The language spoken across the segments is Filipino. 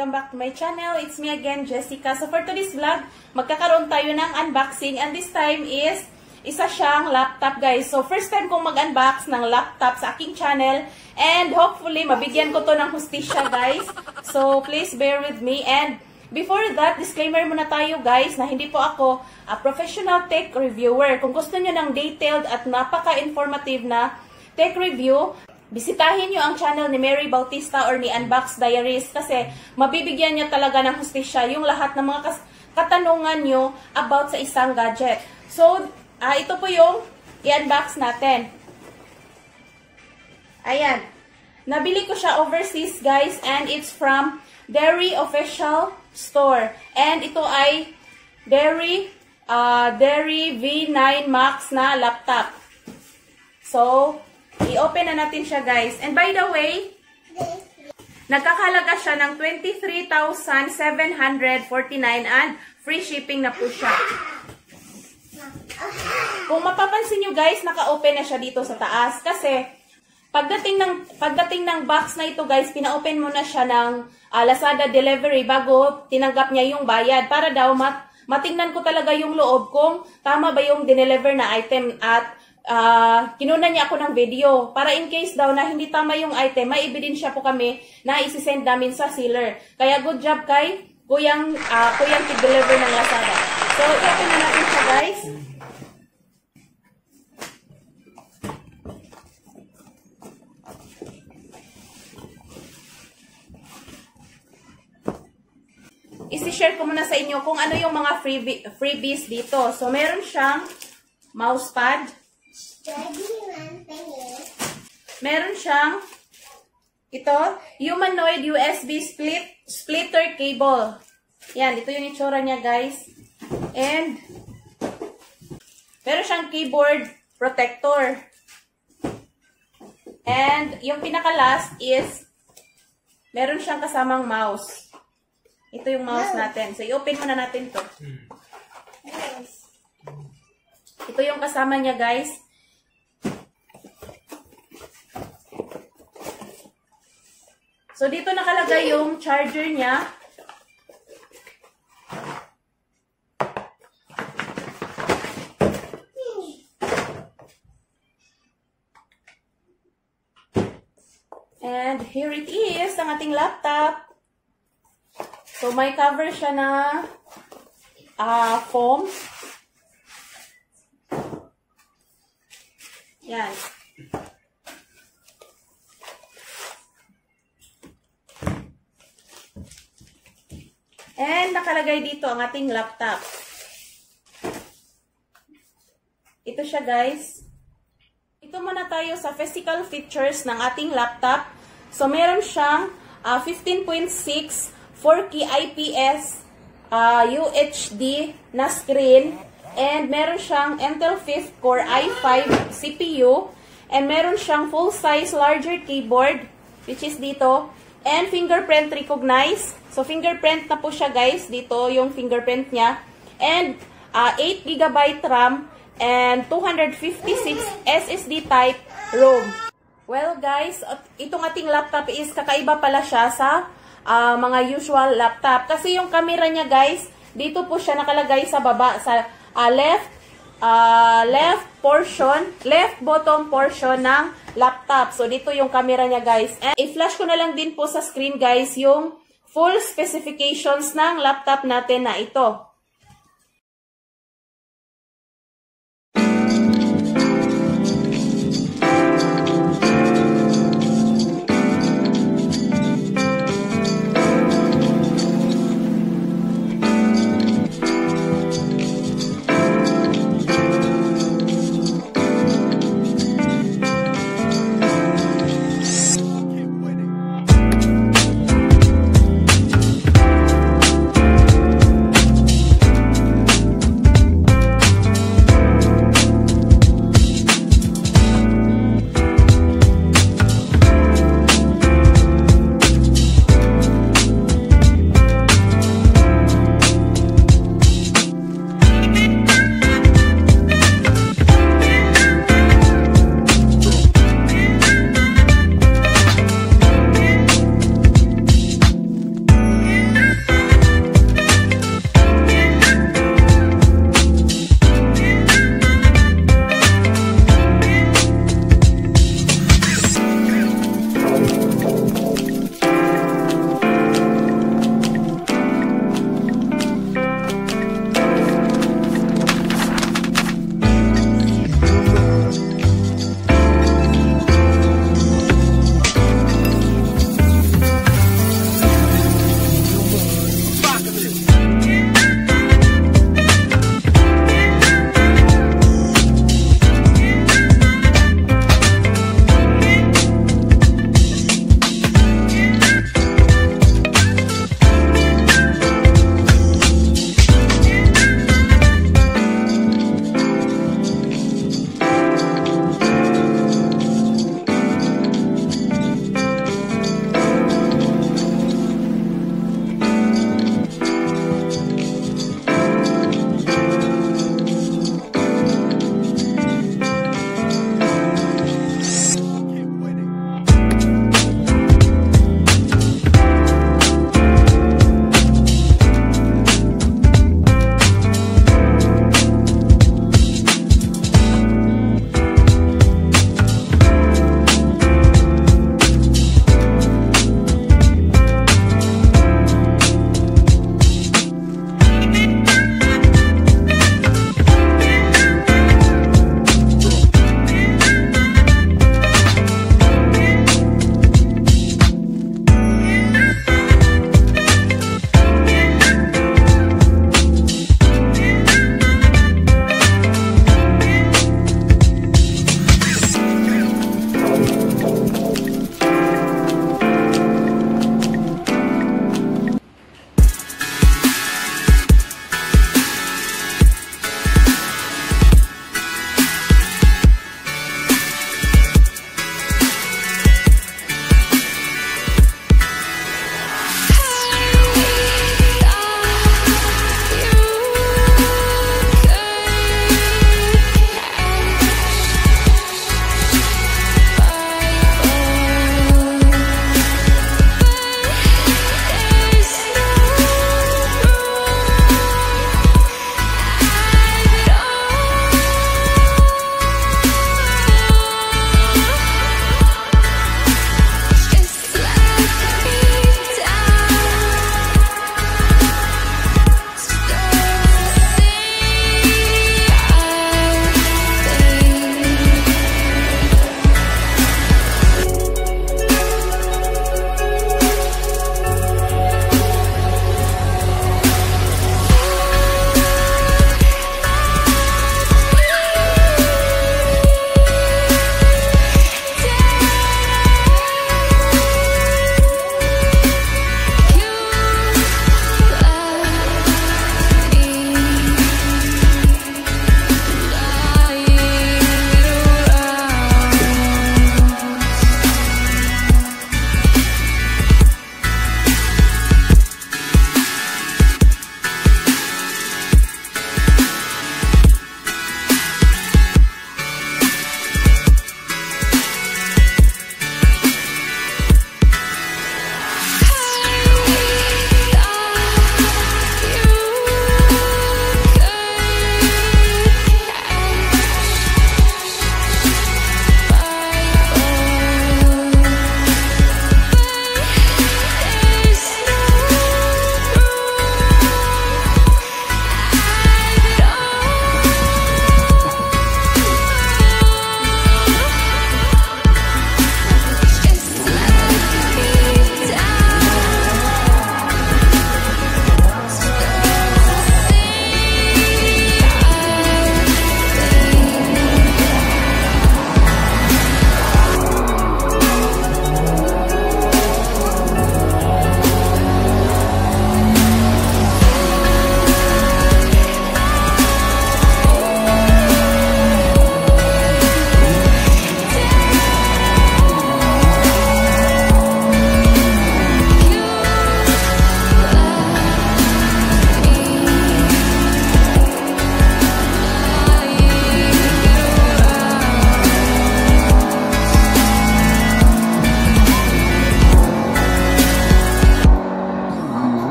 Welcome back to my channel. It's me again, Jessica. So for today's vlog, magkakaroon tayo ng unboxing and this time is isa siyang laptop, guys. So first time kong mag-unbox ng laptop sa aking channel and hopefully mabigyan ko to ng hustisya, guys. So please bear with me. And before that, disclaimer muna tayo, guys, na hindi po ako a professional tech reviewer. Kung gusto nyo ng detailed at napaka-informative na tech review, bisitahin nyo ang channel ni Mary Bautista or ni Unbox Diaries kasi mabibigyan nyo talaga ng hustisya yung lahat ng mga katanungan nyo about sa isang gadget. So, ito po yung i-unbox natin. Ayan. Nabili ko siya overseas, guys, and it's from Dere Official Store. And ito ay Dere V9 Max na laptop. So, i-open na natin siya, guys. And by the way, nagkakalaga siya ng 23,749 and free shipping na po siya. Kung mapapansin nyo, guys, naka-open na siya dito sa taas. Kasi, pagdating ng box na ito, guys, pina-open mo na siya ng Lazada delivery bago tinanggap niya yung bayad. Para daw matingnan ko talaga yung loob kung tama ba yung dineliver na item at kinuna niya ako ng video. Para in case daw na hindi tama yung item, may ebidensya po kami na isi-send namin sa seller. Kaya good job kay kuyang tig-deliver ng Lazada. So, i-open na natin siya, guys. Isi-share ko muna sa inyo kung ano yung mga freebies dito. So, meron siyang mousepad. Meron siyang ito, humanoid USB splitter cable. Yan, ito yung itsura niya, guys. And meron siyang keyboard protector. And yung pinaka-last is meron siyang kasamang mouse. Ito yung mouse natin. So, i-open muna natin to. Ito yung kasama niya, guys. So, dito nakalagay yung charger niya. And here it is, ang ating laptop. So, may cover siya na foam. Yan. And nakalagay dito ang ating laptop. Ito siya, guys. Ito muna tayo sa physical features ng ating laptop. So, meron siyang 15.6 4K IPS UHD na screen. And meron siyang Intel 5th Core i5 CPU. And meron siyang full-size larger keyboard, which is dito. And fingerprint recognized. So, fingerprint na po siya, guys. Dito yung fingerprint niya. And 8GB RAM and 256 SSD type ROM. Well, guys, itong ating laptop is kakaiba pala siya sa mga usual laptop. Kasi yung camera niya, guys, dito po siya nakalagay sa baba, sa left bottom portion ng laptop. So, dito yung camera niya, guys. And i-flash ko na lang din po sa screen, guys, yung full specifications ng laptop natin na ito.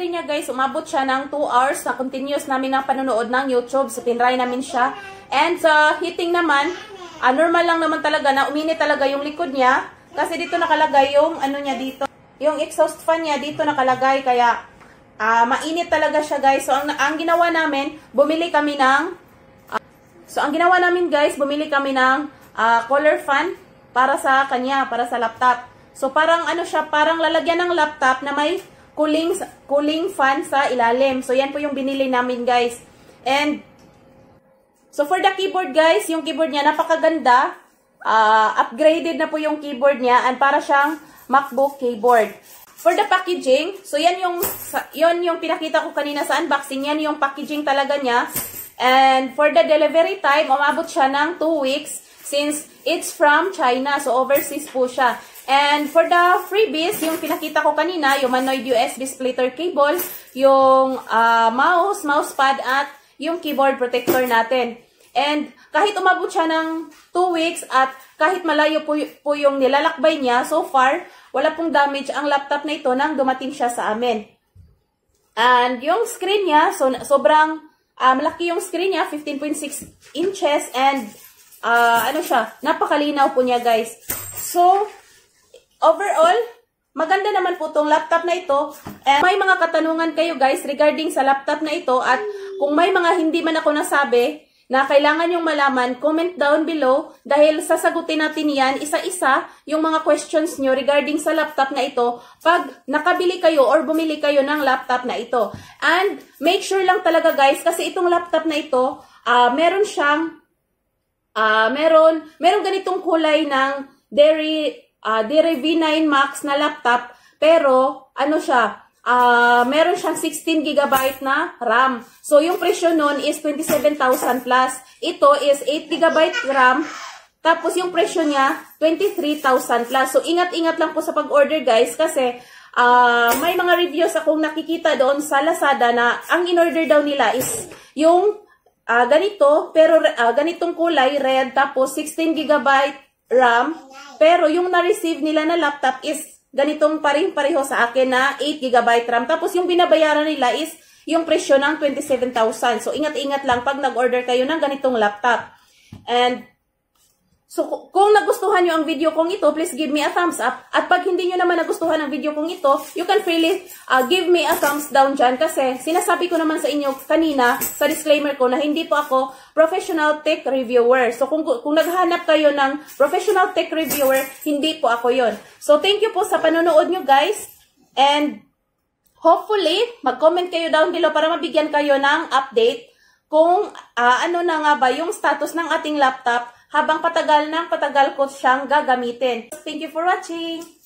battery niya guys, umabot siya ng 2 hours na continuous namin ng panonood ng YouTube. So, tinry namin siya. And sa heating naman, normal lang naman talaga na uminit talaga yung likod niya. Kasi dito nakalagay yung ano niya dito. Yung exhaust fan niya dito nakalagay. Kaya mainit talaga siya guys. So, ang ginawa namin, bumili kami ng cooler fan para sa kanya, para sa laptop. So, parang ano siya, parang lalagyan ng laptop na may cooling fan sa ilalim. So, yan po yung binili namin guys. And, so, for the keyboard guys, yung keyboard niya napakaganda. Upgraded na po yung keyboard niya and para siyang MacBook keyboard. For the packaging, so yan yung pinakita ko kanina sa unboxing. Yan yung packaging talaga niya. And for the delivery time, umabot siya ng 2 weeks since it's from China. So, overseas po siya. And for the freebies, yung pinakita ko kanina, yung humanoid USB splitter cable, yung mousepad at yung keyboard protector natin. And kahit umabot siya ng 2 weeks at kahit malayo po yung nilalakbay niya, so far, wala pong damage ang laptop na ito nang dumating siya sa amin. And yung screen niya, so sobrang malaki yung screen niya, 15.6 inches and napakalinaw po niya guys. So, overall, maganda naman po tong laptop na ito. And may mga katanungan kayo guys regarding sa laptop na ito at kung may mga hindi man ako nasabi na kailangan yung malaman, comment down below dahil sasagutin natin yan isa-isa yung mga questions nyo regarding sa laptop na ito pag nakabili kayo or bumili kayo ng laptop na ito. And make sure lang talaga guys kasi itong laptop na ito, meron siyang meron ganitong kulay ng Dere V9 Max na laptop pero ano siya, meron siyang 16 GB na RAM. So, yung presyo nun is 27,000 plus. Ito is 8 GB RAM. Tapos, yung presyo niya, 23,000 plus. So, ingat-ingat lang po sa pag-order guys kasi may mga reviews akong nakikita doon sa Lazada na ang in-order daw nila is yung ganito, pero ganitong kulay, red, tapos 16 GB RAM. Pero, yung na-receive nila na laptop is ganitong pareho sa akin na 8 GB RAM. Tapos yung binabayaran nila is yung presyo ng 27,000. So, ingat-ingat lang pag nag-order kayo ng ganitong laptop. And, so, kung nagustuhan nyo ang video kong ito, please give me a thumbs up. At pag hindi nyo naman nagustuhan ang video kong ito, you can freely give me a thumbs down dyan. Kasi, sinasabi ko naman sa inyo kanina, sa disclaimer ko, na hindi po ako professional tech reviewer. So, kung naghahanap kayo ng professional tech reviewer, hindi po ako yon. So, thank you po sa panonood nyo guys. And, hopefully, mag-comment kayo down below para mabigyan kayo ng update kung ano na nga ba yung status ng ating laptop habang patagal ko siyang gagamitin. Thank you for watching!